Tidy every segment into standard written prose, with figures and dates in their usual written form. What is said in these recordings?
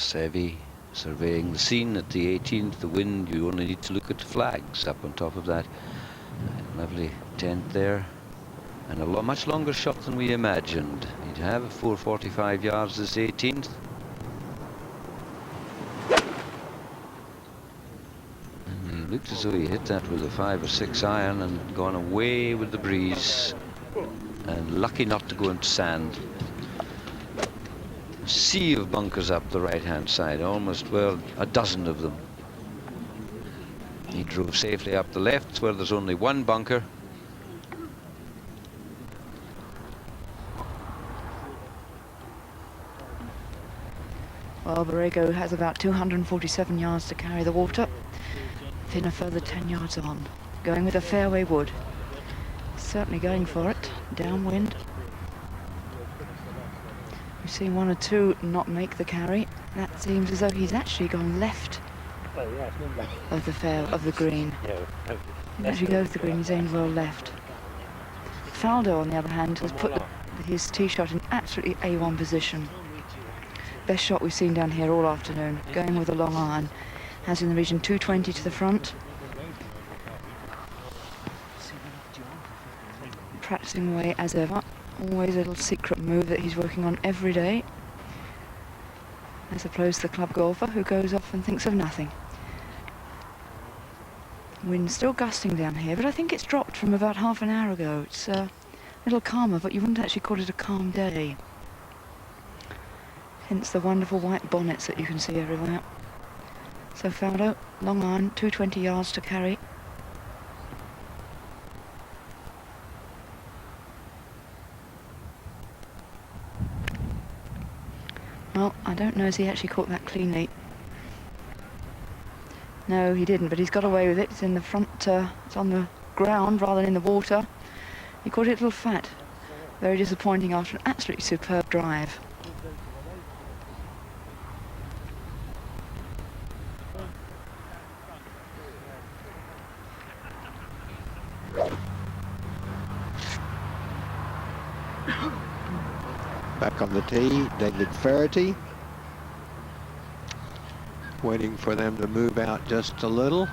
Seve surveying the scene at the 18th. The wind, you only need to look at the flags up on top of that. Lovely tent there. And a much longer shot than we imagined. He'd have 445 yards this 18th. And he looked as though he hit that with a 5 or 6 iron and gone away with the breeze. And lucky not to go into sand. A sea of bunkers up the right-hand side, almost, well, a dozen of them. He drove safely up the left where there's only one bunker. Well, Borrego has about 247 yards to carry the water, then a further 10 yards on. Going with a fairway wood. Certainly going for it, downwind. We've seen one or two not make the carry. That seems as though he's actually gone left of the green. He actually goes to the green, he's aimed well left. Faldo, on the other hand, has put his tee shot in absolutely A1 position. Best shot we've seen down here all afternoon, going with a long iron. Has in the region 220 to the front. Practicing away as ever. Always a little secret move that he's working on every day, as opposed to the club golfer who goes off and thinks of nothing. Wind still gusting down here, but I think it's dropped from about half an hour ago. It's a little calmer, but you wouldn't actually call it a calm day. Hence the wonderful white bonnets that you can see everywhere. So Faldo, long iron, 220 yards to carry. Well, I don't know if he actually caught that cleanly. No, he didn't, but he's got away with it. It's in the front, it's on the ground rather than in the water. He caught it a little fat. Very disappointing after an absolutely superb drive. Back on the tee, David Ferretti. Waiting for them to move out just a little.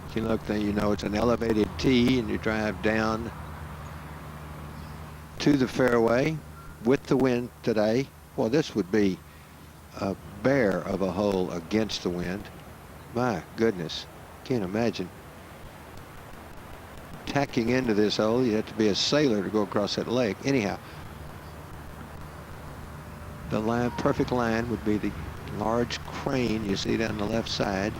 If you look there, you know it's an elevated tee and you drive down to the fairway with the wind today. Well, this would be a bear of a hole against the wind. My goodness, can't imagine. Tacking into this hole, you have to be a sailor to go across that lake. Anyhow, the line, perfect line would be the large crane you see down the left side.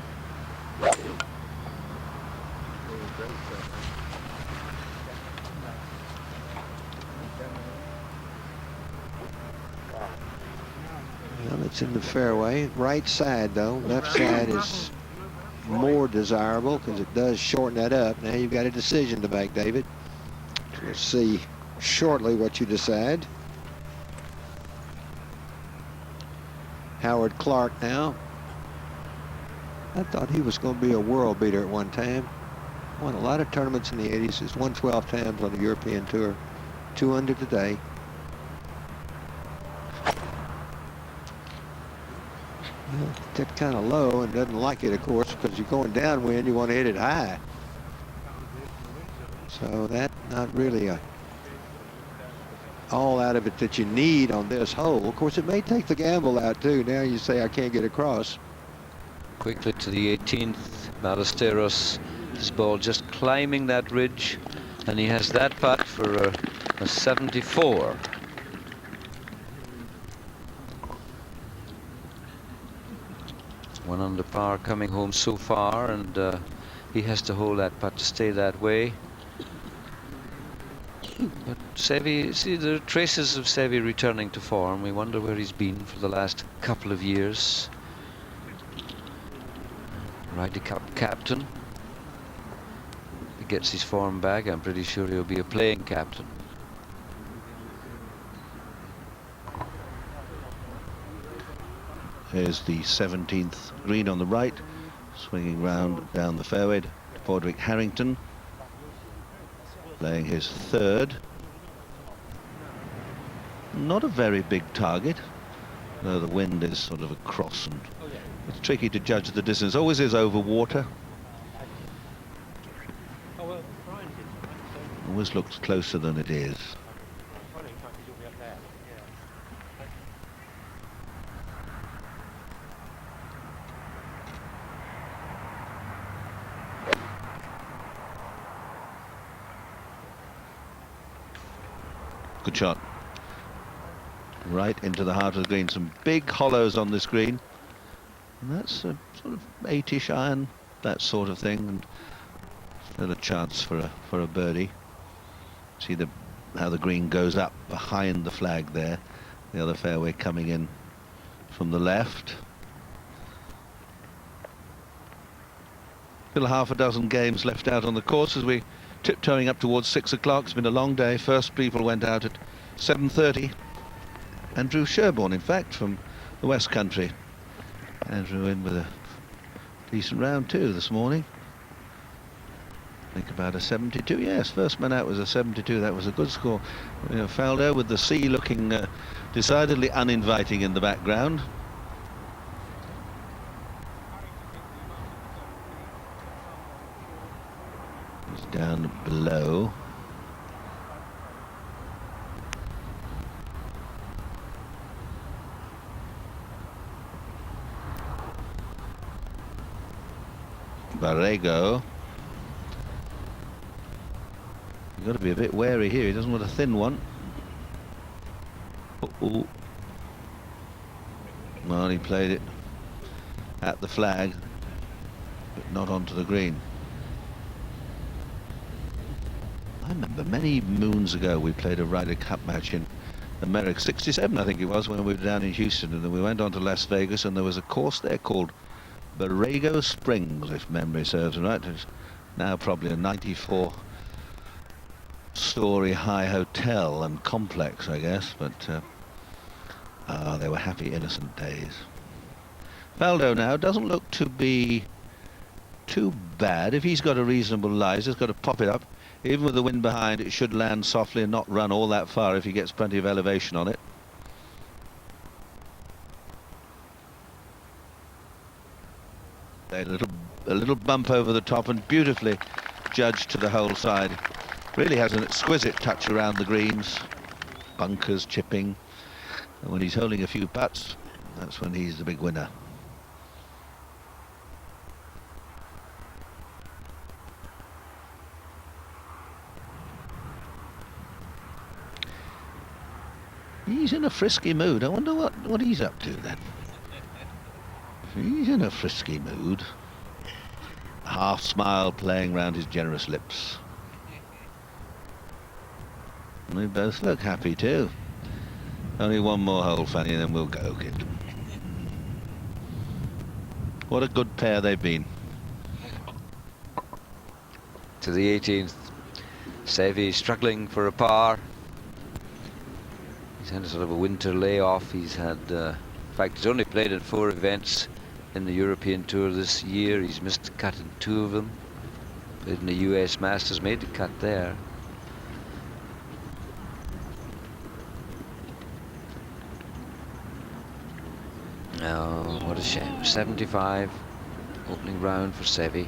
Well, it's in the fairway. Right side, though. Left side is more desirable because it does shorten that up. Now you've got a decision to make, David. We'll see shortly what you decide. Howard Clark now. I thought he was going to be a world beater at one time. Won a lot of tournaments in the 80s. He's won 12 times on the European Tour. 2 under today. Well, tipped kind of low and doesn't like it, of course, because you're going downwind, you want to hit it high. So that's not really all out of it that you need on this hole. Of course, it may take the gamble out, too. Now you say, I can't get across. Quickly to the 18th, Ballesteros, his ball just climbing that ridge, and he has that putt for a 74. One under par coming home so far, and he has to hold that putt to stay that way. But Seve, see, there are traces of Seve returning to form. We wonder where he's been for the last couple of years. Ryder Cup captain. If he gets his form back, I'm pretty sure he'll be a playing captain. Here's the 17th green on the right, swinging round down the fairway to Padraig Harrington, playing his 3rd. Not a very big target, though the wind is sort of across, and it's tricky to judge the distance. Always is over water. Always looks closer than it is. Good shot. Right into the heart of the green. Some big hollows on this green. And that's a sort of 8-ish iron, that sort of thing. And still a chance for a birdie. See how the green goes up behind the flag there. The other fairway coming in from the left. Still half a dozen games left out on the course as we tiptoeing up towards 6 o'clock. It's been a long day. First people went out at 7:30. Andrew Sherborne, in fact, from the West Country. Andrew in with a decent round too this morning. I think about a 72. Yes, first man out was a 72. That was a good score. You know, Faldo with the sea looking decidedly uninviting in the background. He's down below. Barrego. You've got to be a bit wary here. He doesn't want a thin one. Uh-oh. Well, he played it at the flag, but not onto the green. I remember many moons ago we played a Ryder Cup match in America, 67 I think it was, when we were down in Houston, and then we went on to Las Vegas, and there was a course there called Borrego Springs, if memory serves right. It's now probably a 94-story high hotel and complex, I guess, but they were happy, innocent days. Faldo now doesn't look to be too bad. If he's got a reasonable lie, he's just got to pop it up. Even with the wind behind, it should land softly and not run all that far if he gets plenty of elevation on it. A little bump over the top and beautifully judged to the hole side. Really has an exquisite touch around the greens, bunkers, chipping. And when he's holding a few putts, that's when he's the big winner. He's in a frisky mood. I wonder what he's up to then. He's in a frisky mood. A half smile playing round his generous lips. And they both look happy too. Only one more hole, Fanny, and then we'll go, kid. What a good pair they've been. To the 18th. Seve struggling for a par. He's had a sort of a winter layoff. He's had, in fact, he's only played in 4 events in the European Tour this year. He's missed the cut in 2 of them. Played in the US Masters, made the cut there. Oh, what a shame. 75, opening round for Seve.